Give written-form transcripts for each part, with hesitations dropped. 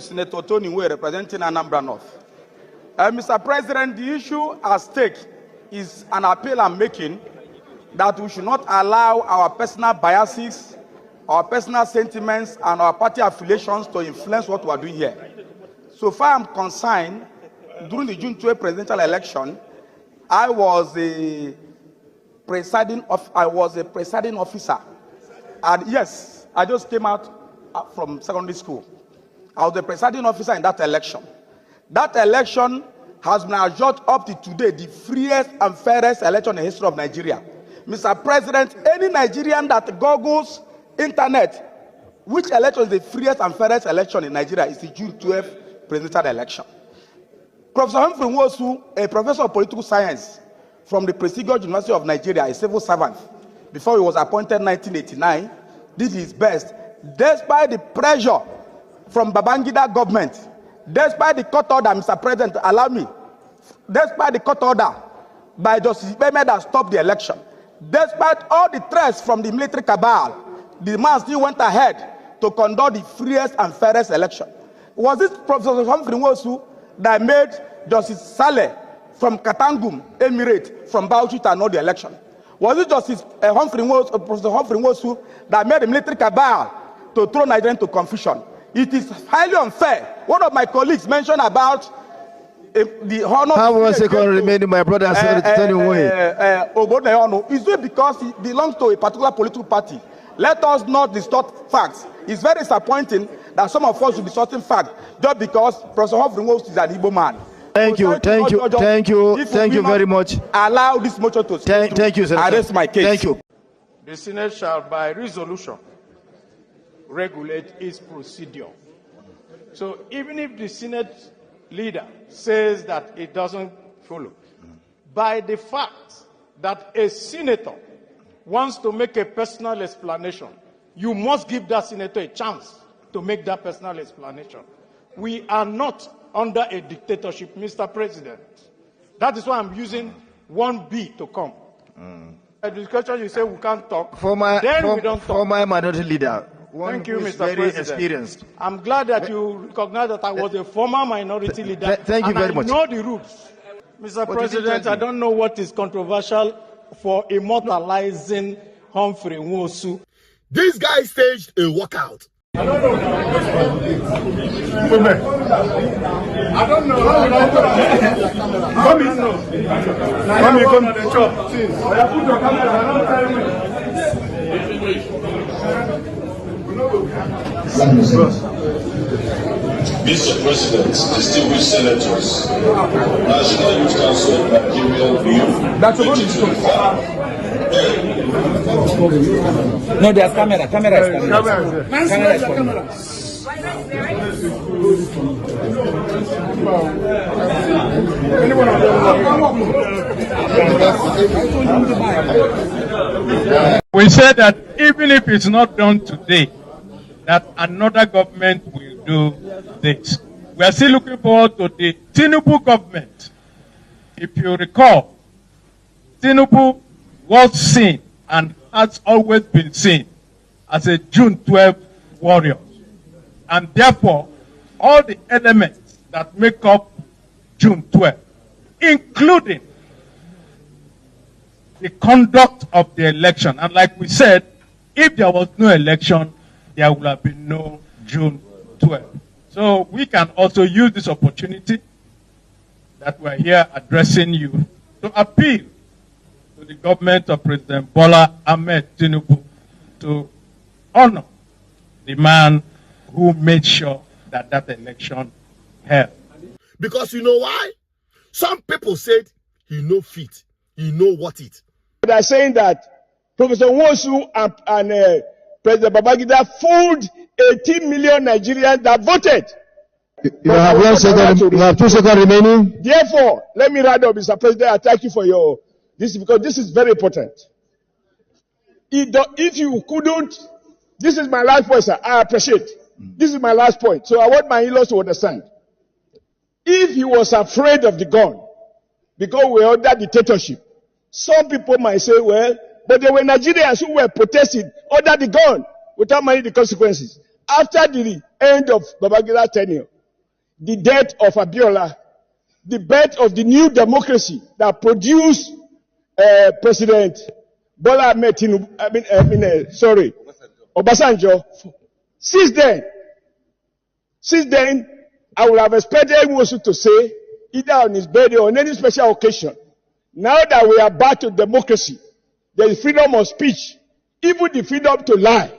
Senator Tony Way, representing Anambra North. Mr. President, the issue at stake is an appeal I'm making that we should not allow our personal biases, our personal sentiments, and our party affiliations to influence what we are doing here. So far I'm concerned, during the June 12 presidential election, I was a presiding officer. And yes, I just came out from secondary school. I was the presiding officer in that election. That election has been adjudged up to today the freest and fairest election in the history of Nigeria. Mr. President, any Nigerian that googles internet, which election is the freest and fairest election in Nigeria, is the June 12th presidential election. Professor Humphrey Nwosu, a professor of political science from the prestigious University of Nigeria, a civil servant, before he was appointed in 1989, did his best, despite the pressure from Babangida government, despite the court order, Mr. President, allow me, despite the court order by Justice Ibeme that stopped the election, despite all the threats from the military cabal, the man still went ahead to conduct the freest and fairest election. Was it Professor Humphrey Nwosu that made Justice Saleh from Katangum Emirate from Bauchi to annul the election? Was it Justice Professor Humphrey Nwosu that made the military cabal to throw Nigeria into confusion? It is highly unfair. One of my colleagues mentioned about the honor. How was it going to remain my brother? Is it because he belongs to a particular political party? Let us not distort facts. It's very disappointing that some of us will be distorting facts just because Professor Humphrey Nwosu is an Igbo man. Thank you very much. Allow this motion to thank you, sir. Arrest my case. Thank you. The Senate shall, by resolution, regulate its procedure. So even if the Senate leader says that it doesn't follow, by the fact that a senator wants to make a personal explanation, you must give that senator a chance to make that personal explanation. We are not under a dictatorship, Mr. President. That is why I'm using 1B to come. A discussion, you say we can't talk, we don't talk. Former minority leader. Thank you, Mr. Very President. Experienced. I'm glad that you recognize that I was a former minority leader. Thank you very much. I know the rules. Mr. President, I don't know what is controversial for immortalizing Humphrey Nwosu. This guy staged a walkout. I don't know. Come on the chop. Put your camera. Mr. President, distinguished senators, National Youth Council of Nigeria, That's a no, there's camera. Camera is coming. We said that even if it's not done today, that another government will do this. We are still looking forward to the Tinubu government. If you recall, Tinubu was seen and has always been seen as a June 12 warrior. And therefore, all the elements that make up June 12, including the conduct of the election. And like we said, if there was no election, there would have been no June 12. So we can also use this opportunity that we're here addressing you to appeal to the government of President Bola Ahmed Tinubu to honor the man who made sure that that election held. Because you know why? Some people said he no fit, he no what it. They are saying that Professor Nwosu and President Babangida fooled 18 million Nigerians that voted. You have 1 second. You have 2 seconds remaining. Therefore, let me round up, Mr. President. I thank you for your this because this is very important. If you couldn't, this is my last point, sir. I appreciate. This is my last point. So I want my in-laws to understand. If he was afraid of the gun, because we are under dictatorship, some people might say, well, but there were Nigerians who were protesting under the gun without minding the consequences. After the end of Babangida's tenure, the death of Abiola, the birth of the new democracy that produced President Bola Ahmed Tinubu, Obasanjo. Since then, I would have expected Nwosu to say, either on his birthday or on any special occasion, now that we are back to democracy, there is freedom of speech, even the freedom to lie.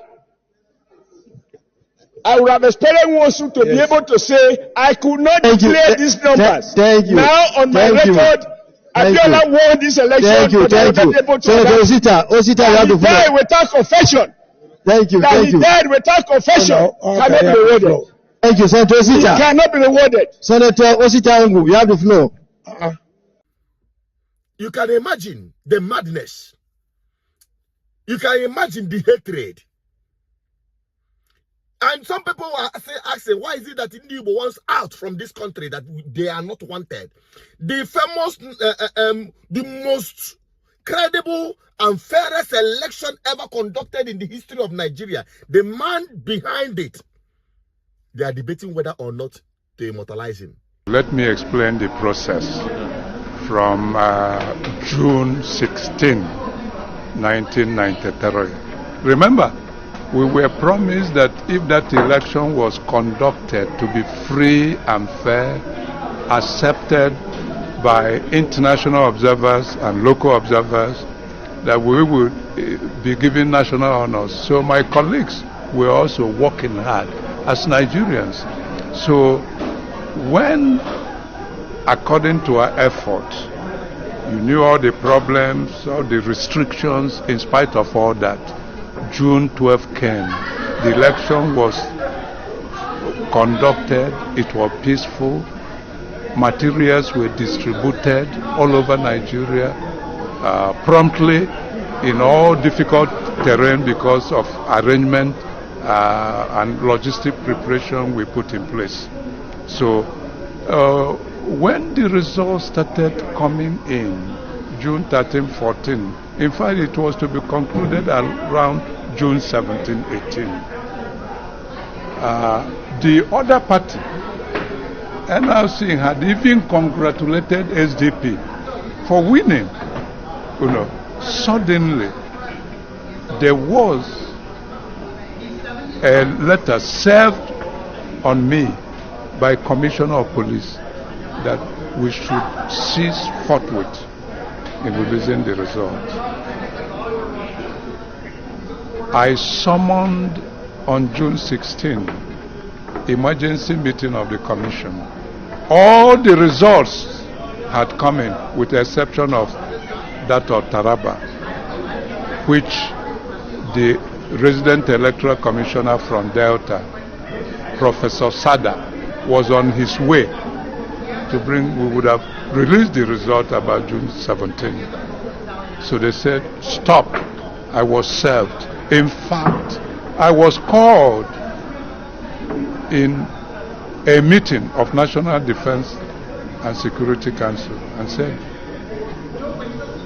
I would have expected Nwosu to be able to say, I could not declare these numbers. Thank you. Now, on my record, Abiola won this election. Thank you. Senator Osita, you have the floor. He died without confession. Thank you. He died without confession. Cannot be rewarded. Thank you, Senator Osita. He cannot be rewarded. Senator Osita, you have the floor. You can imagine the madness. You can imagine the hatred. And some people are asking, why is it that Igbo wants out from this country, that they are not wanted? The famous, the most credible and fairest election ever conducted in the history of Nigeria, the man behind it, they are debating whether or not to immortalize him. Let me explain the process from June 16, 1993. Remember, we were promised that if that election was conducted to be free and fair, accepted by international observers and local observers, that we would be given national honors. So my colleagues were also working hard as Nigerians. So when, according to our efforts, you knew all the problems, all the restrictions, in spite of all that, June 12 came. The election was conducted, it was peaceful, materials were distributed all over Nigeria, promptly in all difficult terrain because of arrangement and logistic preparation we put in place. So when the results started coming in, June 13, 14, in fact it was to be concluded around June 17, 18. The other party, NRC, had even congratulated SDP for winning. You know, suddenly there was a letter served on me by Commissioner of Police that we should cease forthwith in releasing the result. I summoned on June 16 emergency meeting of the commission. All the results had come in, with the exception of that of Taraba, which the resident electoral commissioner from Delta, Professor Sada, was on his way to bring. We would have released the result about June 17. So they said, stop. I was served. In fact, I was called in a meeting of National Defense and Security Council and said,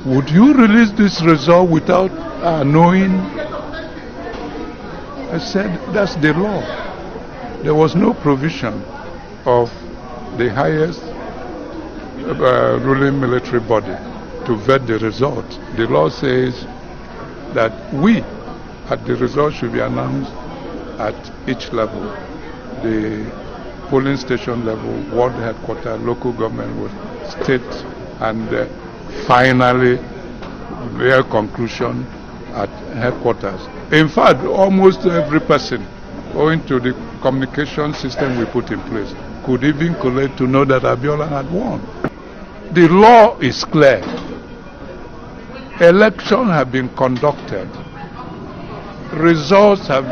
would you release this result without knowing? I said, that's the law. There was no provision of the highest ruling military body to vet the result. The law says that the result should be announced at each level. The polling station level, ward headquarters, local government, state, and finally their conclusion at headquarters. In fact, almost every person, owing to the communication system we put in place, could even collate to know that Abiola had won. The law is clear. Elections have been conducted. Results have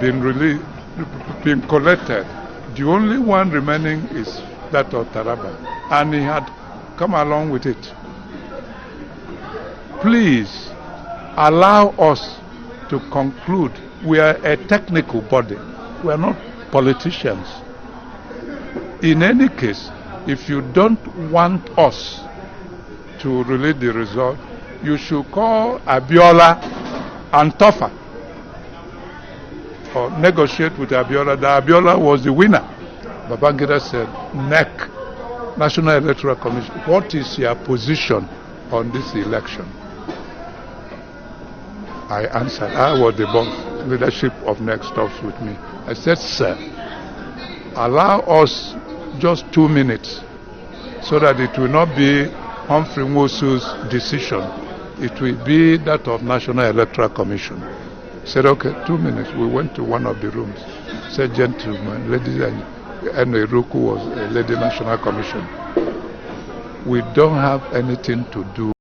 been collected. The only one remaining is that of Taraba, and he had come along with it. Please allow us to conclude. We are a technical body. We are not politicians. In any case, if you don't want us to release the result, you should call Abiola and Tofa, or negotiate with Abiola that Abiola was the winner. Babangida said, NEC, National Electoral Commission, what is your position on this election? I answered, I was the boss, leadership of NEC stops with me. I said, sir, allow us just 2 minutes so that it will not be Humphrey Nwosu's decision. It will be that of National Electoral Commission. He said, okay, 2 minutes. We went to one of the rooms. He said, gentlemen, ladies and Eruku was a lady National Commission. We don't have anything to do